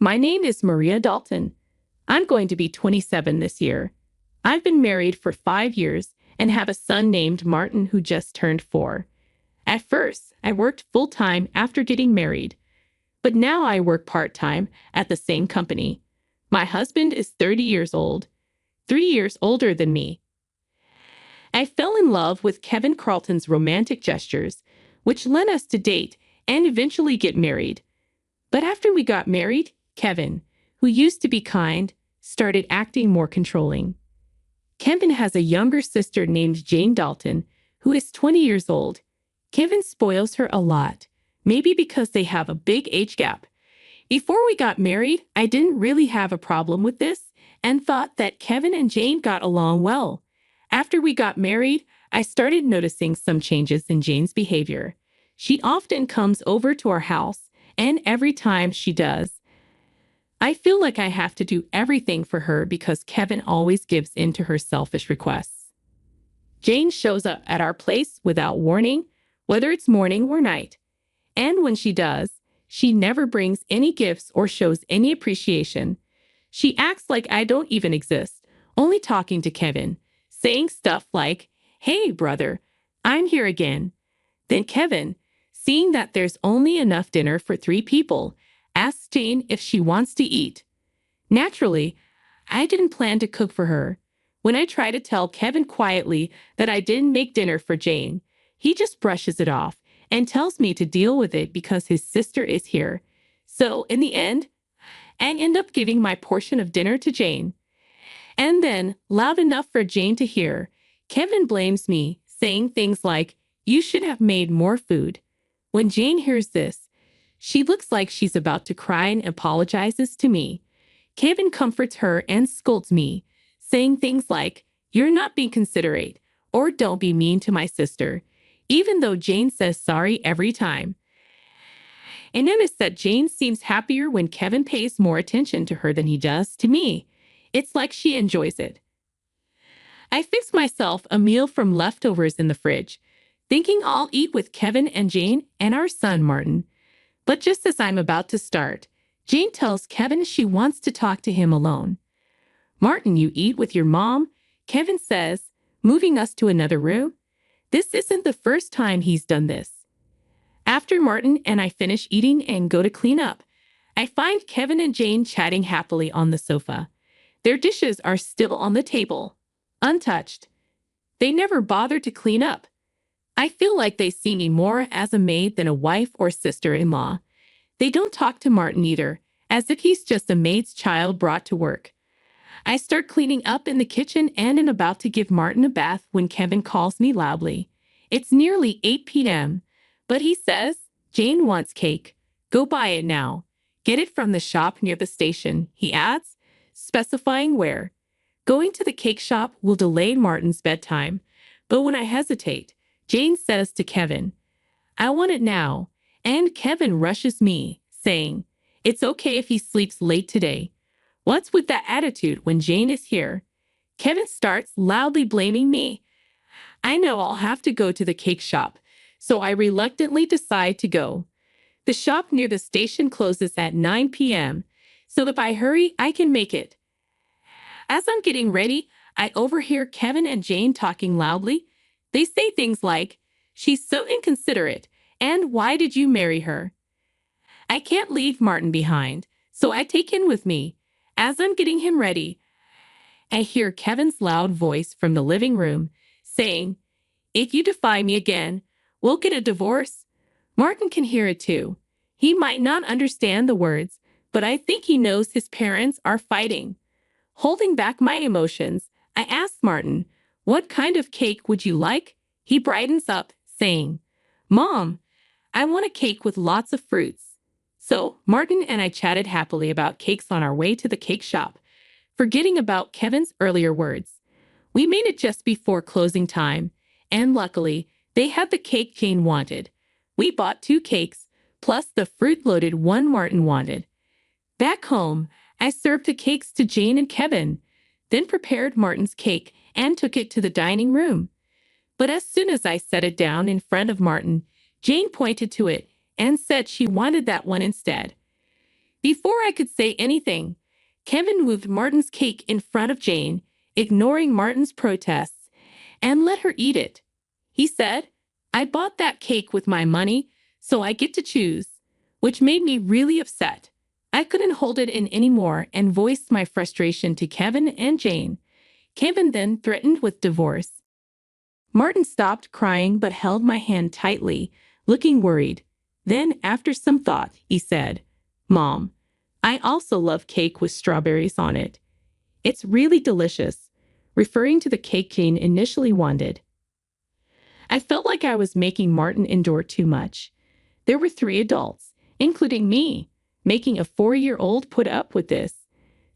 My name is Maria Dalton. I'm going to be 27 this year. I've been married for 5 years and have a son named Martin who just turned 4. At first, I worked full-time after getting married, but now I work part-time at the same company. My husband is 30 years old, 3 years older than me. I fell in love with Kevin Carlton's romantic gestures, which led us to date and eventually get married. But after we got married, Kevin, who used to be kind, started acting more controlling. Kevin has a younger sister named Jane Dalton, who is 20 years old. Kevin spoils her a lot, maybe because they have a big age gap. Before we got married, I didn't really have a problem with this and thought that Kevin and Jane got along well. After we got married, I started noticing some changes in Jane's behavior. She often comes over to our house, and every time she does, I feel like I have to do everything for her because Kevin always gives in to her selfish requests. Jane shows up at our place without warning, whether it's morning or night. And when she does, she never brings any gifts or shows any appreciation. She acts like I don't even exist, only talking to Kevin, saying stuff like, "Hey, brother, I'm here again." Then Kevin, seeing that there's only enough dinner for 3 people, asks Jane if she wants to eat. Naturally, I didn't plan to cook for her. When I try to tell Kevin quietly that I didn't make dinner for Jane, he just brushes it off and tells me to deal with it because his sister is here. So, in the end, I end up giving my portion of dinner to Jane. And then, loud enough for Jane to hear, Kevin blames me, saying things like, "You should have made more food." When Jane hears this, she looks like she's about to cry and apologizes to me. Kevin comforts her and scolds me, saying things like, "You're not being considerate," or "Don't be mean to my sister," even though Jane says sorry every time. I notice that Jane seems happier when Kevin pays more attention to her than he does to me. It's like she enjoys it. I fixed myself a meal from leftovers in the fridge, thinking I'll eat with Kevin and Jane and our son Martin. But just as I'm about to start, Jane tells Kevin she wants to talk to him alone. "Martin, you eat with your mom," Kevin says, moving us to another room. This isn't the first time he's done this. After Martin and I finish eating and go to clean up, I find Kevin and Jane chatting happily on the sofa. Their dishes are still on the table, untouched. They never bother to clean up. I feel like they see me more as a maid than a wife or sister-in-law. They don't talk to Martin either, as if he's just a maid's child brought to work. I start cleaning up in the kitchen and am about to give Martin a bath when Kevin calls me loudly. It's nearly 8 p.m., but he says, "Jane wants cake. Go buy it now. Get it from the shop near the station," he adds, specifying where. Going to the cake shop will delay Martin's bedtime, but when I hesitate, Jane says to Kevin, "I want it now," and Kevin rushes me, saying, "It's okay if he sleeps late today." What's with that attitude when Jane is here? Kevin starts loudly blaming me. I know I'll have to go to the cake shop, so I reluctantly decide to go. The shop near the station closes at 9 p.m., so if I hurry, I can make it. As I'm getting ready, I overhear Kevin and Jane talking loudly. They say things like, "She's so inconsiderate," and "Why did you marry her?" I can't leave Martin behind, so I take him with me. As I'm getting him ready, I hear Kevin's loud voice from the living room saying, "If you defy me again, we'll get a divorce." Martin can hear it too. He might not understand the words, but I think he knows his parents are fighting. Holding back my emotions, I ask Martin, "What kind of cake would you like?" He brightens up, saying, "Mom, I want a cake with lots of fruits." So Martin and I chatted happily about cakes on our way to the cake shop, forgetting about Kevin's earlier words. We made it just before closing time, and luckily, they had the cake Jane wanted. We bought 2 cakes, plus the fruit-loaded one Martin wanted. Back home, I served the cakes to Jane and Kevin, then prepared Martin's cake and took it to the dining room. But as soon as I set it down in front of Martin, Jane pointed to it and said she wanted that one instead. Before I could say anything, Kevin moved Martin's cake in front of Jane, ignoring Martin's protests, and let her eat it. He said, "I bought that cake with my money, so I get to choose," which made me really upset. I couldn't hold it in anymore and voiced my frustration to Kevin and Jane. Kevin then threatened with divorce. Martin stopped crying but held my hand tightly, looking worried. Then, after some thought, he said, "Mom, I also love cake with strawberries on it. It's really delicious," referring to the cake Jane initially wanted. I felt like I was making Martin endure too much. There were 3 adults, including me, making a 4-year-old put up with this.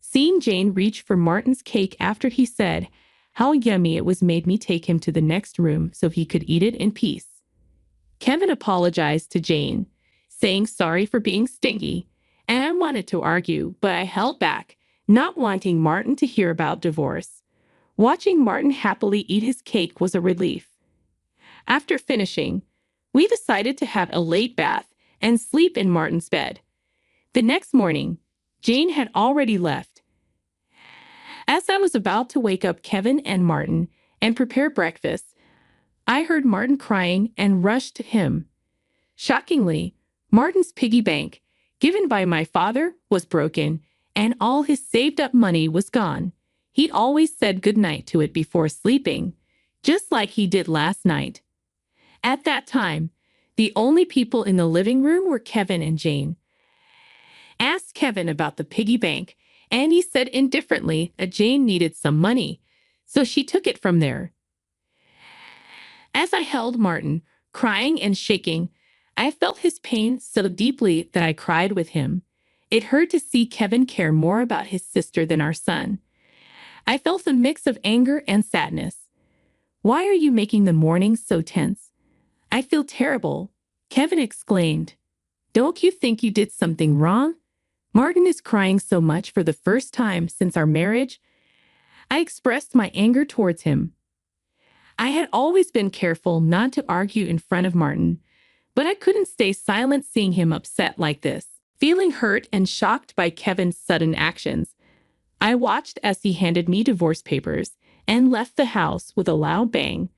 Seeing Jane reach for Martin's cake after he said how yummy it was made me take him to the next room so he could eat it in peace. Kevin apologized to Jane, saying sorry for being stingy, and I wanted to argue, but I held back, not wanting Martin to hear about divorce. Watching Martin happily eat his cake was a relief. After finishing, we decided to have a late bath and sleep in Martin's bed. The next morning, Jane had already left. As I was about to wake up Kevin and Martin and prepare breakfast, I heard Martin crying and rushed to him. Shockingly, Martin's piggy bank, given by my father, was broken, and all his saved-up money was gone. He'd always said goodnight to it before sleeping, just like he did last night. At that time, the only people in the living room were Kevin and Jane. Asked Kevin about the piggy bank, and he said indifferently that Jane needed some money, so she took it from there. As I held Martin, crying and shaking, I felt his pain so deeply that I cried with him. It hurt to see Kevin care more about his sister than our son. I felt a mix of anger and sadness. "Why are you making the mornings so tense?" "I feel terrible," Kevin exclaimed. "Don't you think you did something wrong? Martin is crying so much for the first time since our marriage." I expressed my anger towards him. I had always been careful not to argue in front of Martin, but I couldn't stay silent seeing him upset like this. Feeling hurt and shocked by Kevin's sudden actions, I watched as he handed me divorce papers and left the house with a loud bang.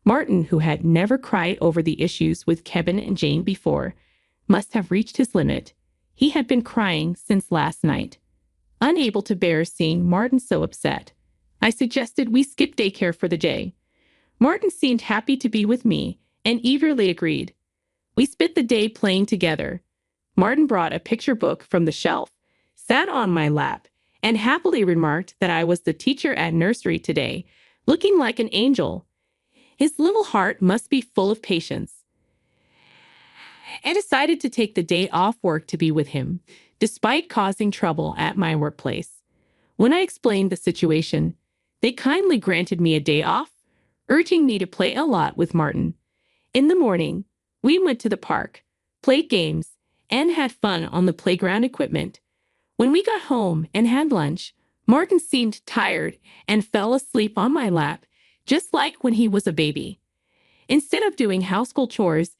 Martin, who had never cried over the issues with Kevin and Jane before, must have reached his limit. He had been crying since last night. Unable to bear seeing Martin so upset, I suggested we skip daycare for the day. Martin seemed happy to be with me and eagerly agreed. We spent the day playing together. Martin brought a picture book from the shelf, sat on my lap, and happily remarked that I was the teacher at nursery today, looking like an angel. His little heart must be full of patience. I decided to take the day off work to be with him, despite causing trouble at my workplace. When I explained the situation, they kindly granted me a day off, urging me to play a lot with Martin. In the morning, we went to the park, played games, and had fun on the playground equipment. When we got home and had lunch, Martin seemed tired and fell asleep on my lap, just like when he was a baby. Instead of doing household chores,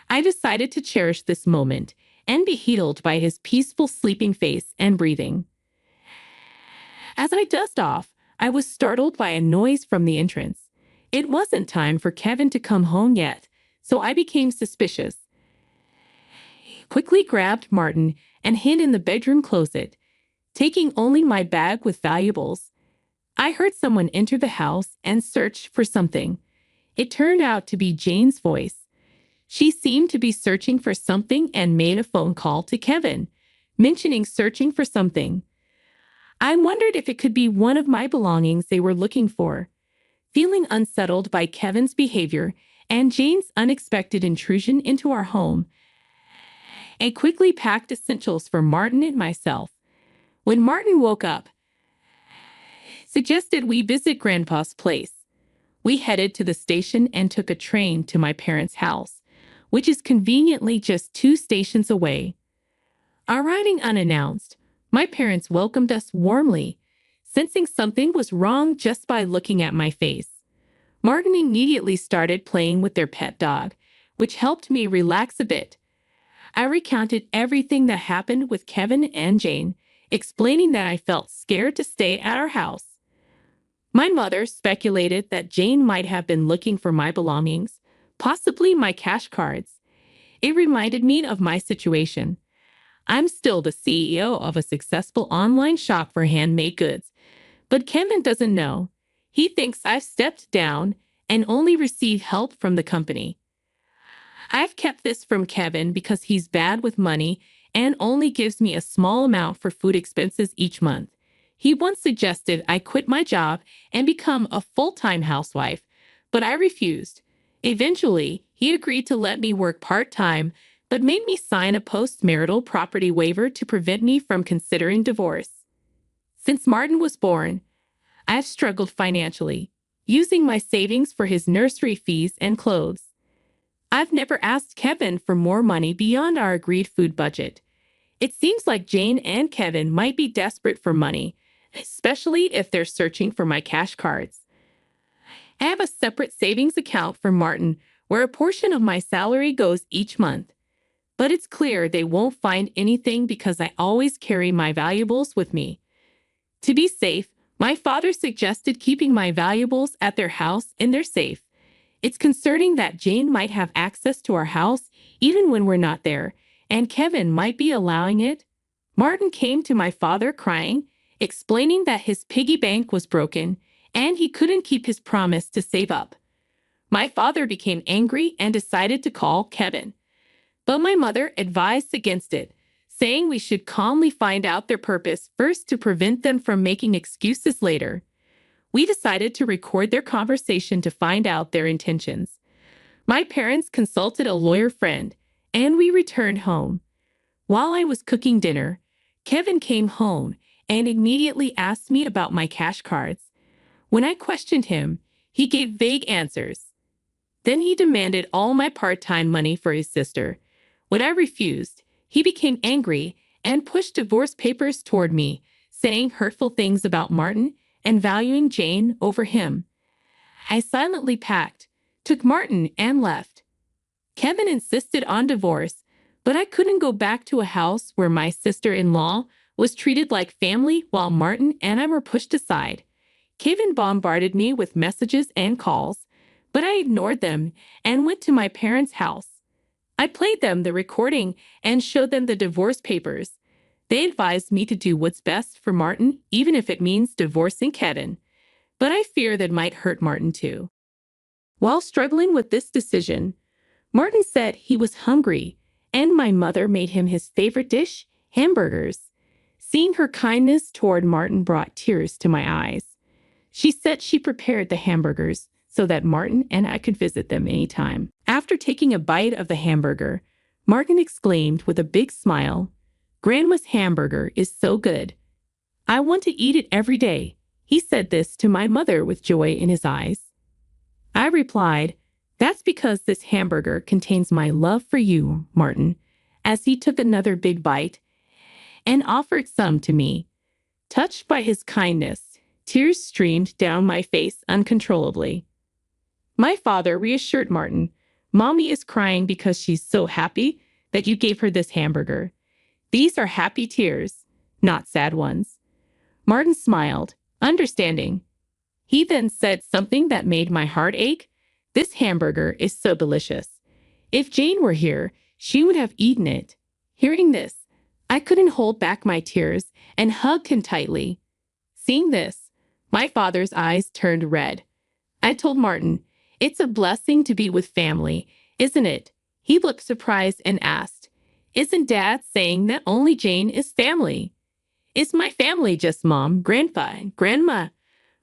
I decided to cherish this moment and be healed by his peaceful sleeping face and breathing. As I dozed off, I was startled by a noise from the entrance. It wasn't time for Kevin to come home yet, so I became suspicious. Quickly grabbed Martin and hid in the bedroom closet, taking only my bag with valuables. I heard someone enter the house and search for something. It turned out to be Jane's voice. She seemed to be searching for something and made a phone call to Kevin, mentioning searching for something. I wondered if it could be one of my belongings they were looking for. Feeling unsettled by Kevin's behavior and Jane's unexpected intrusion into our home, I quickly packed essentials for Martin and myself. When Martin woke up, suggested we visit Grandpa's place. We headed to the station and took a train to my parents' house, which is conveniently just 2 stations away. Arriving unannounced, my parents welcomed us warmly, sensing something was wrong just by looking at my face. Martin immediately started playing with their pet dog, which helped me relax a bit. I recounted everything that happened with Kevin and Jane, explaining that I felt scared to stay at our house. My mother speculated that Jane might have been looking for my belongings, possibly my cash cards. It reminded me of my situation. I'm still the CEO of a successful online shop for handmade goods, but Kevin doesn't know. He thinks I've stepped down and only receive help from the company. I've kept this from Kevin because he's bad with money and only gives me a small amount for food expenses each month. He once suggested I quit my job and become a full-time housewife, but I refused. Eventually, he agreed to let me work part-time, but made me sign a post-marital property waiver to prevent me from considering divorce. Since Martin was born, I've struggled financially, using my savings for his nursery fees and clothes. I've never asked Kevin for more money beyond our agreed food budget. It seems like Jane and Kevin might be desperate for money, especially if they're searching for my cash cards. I have a separate savings account for Martin where a portion of my salary goes each month. But it's clear they won't find anything because I always carry my valuables with me. To be safe, my father suggested keeping my valuables at their house in their safe. It's concerning that Jane might have access to our house even when we're not there, and Kevin might be allowing it. Martin came to my father crying, explaining that his piggy bank was broken and he couldn't keep his promise to save up. My father became angry and decided to call Kevin. But my mother advised against it, saying we should calmly find out their purpose first to prevent them from making excuses later. We decided to record their conversation to find out their intentions. My parents consulted a lawyer friend, and we returned home. While I was cooking dinner, Kevin came home and immediately asked me about my cash cards. When I questioned him, he gave vague answers. Then he demanded all my part-time money for his sister. When I refused, he became angry and pushed divorce papers toward me, saying hurtful things about Martin and valuing Jane over him. I silently packed, took Martin, and left. Kevin insisted on divorce, but I couldn't go back to a house where my sister-in-law was treated like family while Martin and I were pushed aside. Kevin bombarded me with messages and calls, but I ignored them and went to my parents' house. I played them the recording and showed them the divorce papers. They advised me to do what's best for Martin, even if it means divorcing Kevin. But I fear that might hurt Martin too. While struggling with this decision, Martin said he was hungry, and my mother made him his favorite dish, hamburgers. Seeing her kindness toward Martin brought tears to my eyes. She said she prepared the hamburgers so that Martin and I could visit them anytime. After taking a bite of the hamburger, Martin exclaimed with a big smile, "Grandma's hamburger is so good. I want to eat it every day." He said this to my mother with joy in his eyes. I replied, "That's because this hamburger contains my love for you, Martin," as he took another big bite and offered some to me. Touched by his kindness, tears streamed down my face uncontrollably. My father reassured Martin, "Mommy is crying because she's so happy that you gave her this hamburger. These are happy tears, not sad ones." Martin smiled, understanding. He then said something that made my heart ache. "This hamburger is so delicious. If Jane were here, she would have eaten it." Hearing this, I couldn't hold back my tears and hugged him tightly. Seeing this, my father's eyes turned red. I told Martin, "It's a blessing to be with family, isn't it?" He looked surprised and asked, "Isn't Dad saying that only Jane is family? Is my family just Mom, Grandpa, and Grandma?"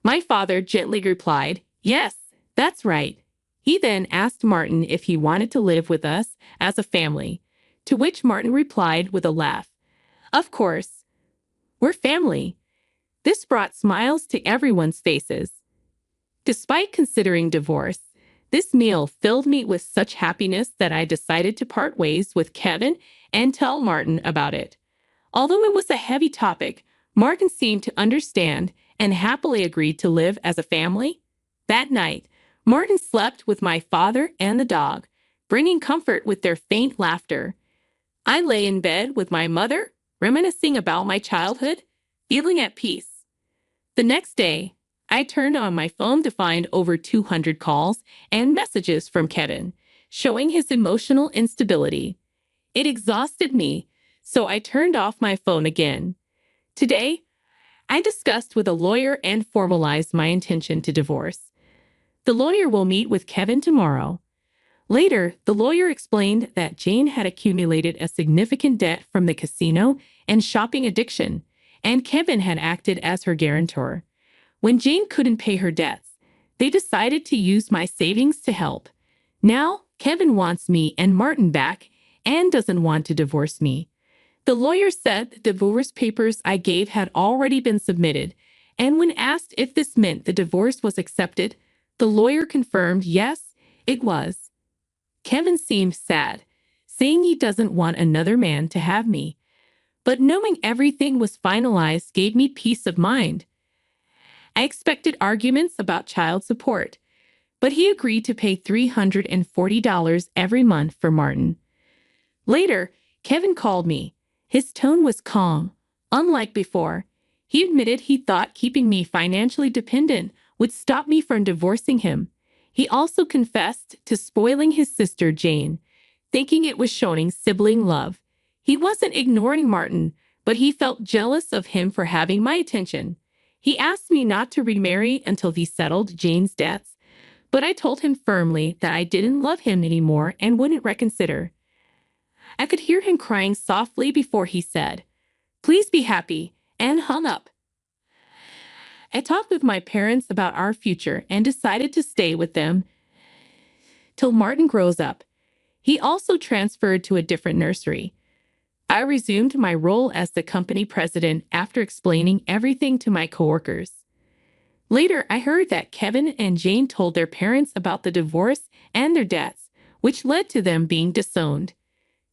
My father gently replied, "Yes, that's right." He then asked Martin if he wanted to live with us as a family, to which Martin replied with a laugh, "Of course. We're family." This brought smiles to everyone's faces. Despite considering divorce, this meal filled me with such happiness that I decided to part ways with Kevin and tell Martin about it. Although it was a heavy topic, Martin seemed to understand and happily agreed to live as a family. That night, Martin slept with my father and the dog, bringing comfort with their faint laughter. I lay in bed with my mother, reminiscing about my childhood, feeling at peace. The next day, I turned on my phone to find over 200 calls and messages from Kevin, showing his emotional instability. It exhausted me, so I turned off my phone again. Today, I discussed with a lawyer and formalized my intention to divorce. The lawyer will meet with Kevin tomorrow. Later, the lawyer explained that Jane had accumulated a significant debt from the casino and shopping addiction, and Kevin had acted as her guarantor. When Jane couldn't pay her debts, they decided to use my savings to help. Now, Kevin wants me and Martin back and doesn't want to divorce me. The lawyer said the divorce papers I gave had already been submitted, and when asked if this meant the divorce was accepted, the lawyer confirmed yes, it was. Kevin seemed sad, saying he doesn't want another man to have me. But knowing everything was finalized gave me peace of mind. I expected arguments about child support, but he agreed to pay $340 every month for Martin. Later, Kevin called me. His tone was calm, unlike before. He admitted he thought keeping me financially dependent would stop me from divorcing him. He also confessed to spoiling his sister Jane, thinking it was showing sibling love. He wasn't ignoring Martin, but he felt jealous of him for having my attention. He asked me not to remarry until he settled Jane's debts, but I told him firmly that I didn't love him anymore and wouldn't reconsider. I could hear him crying softly before he said, "Please be happy," and hung up. I talked with my parents about our future and decided to stay with them till Martin grows up. He also transferred to a different nursery. I resumed my role as the company president after explaining everything to my coworkers. Later, I heard that Kevin and Jane told their parents about the divorce and their debts, which led to them being disowned.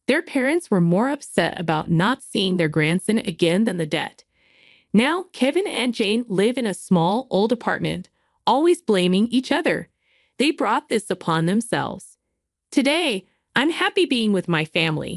Their parents were more upset about not seeing their grandson again than the debt. Now, Kevin and Jane live in a small, old apartment, always blaming each other. They brought this upon themselves. Today, I'm happy being with my family,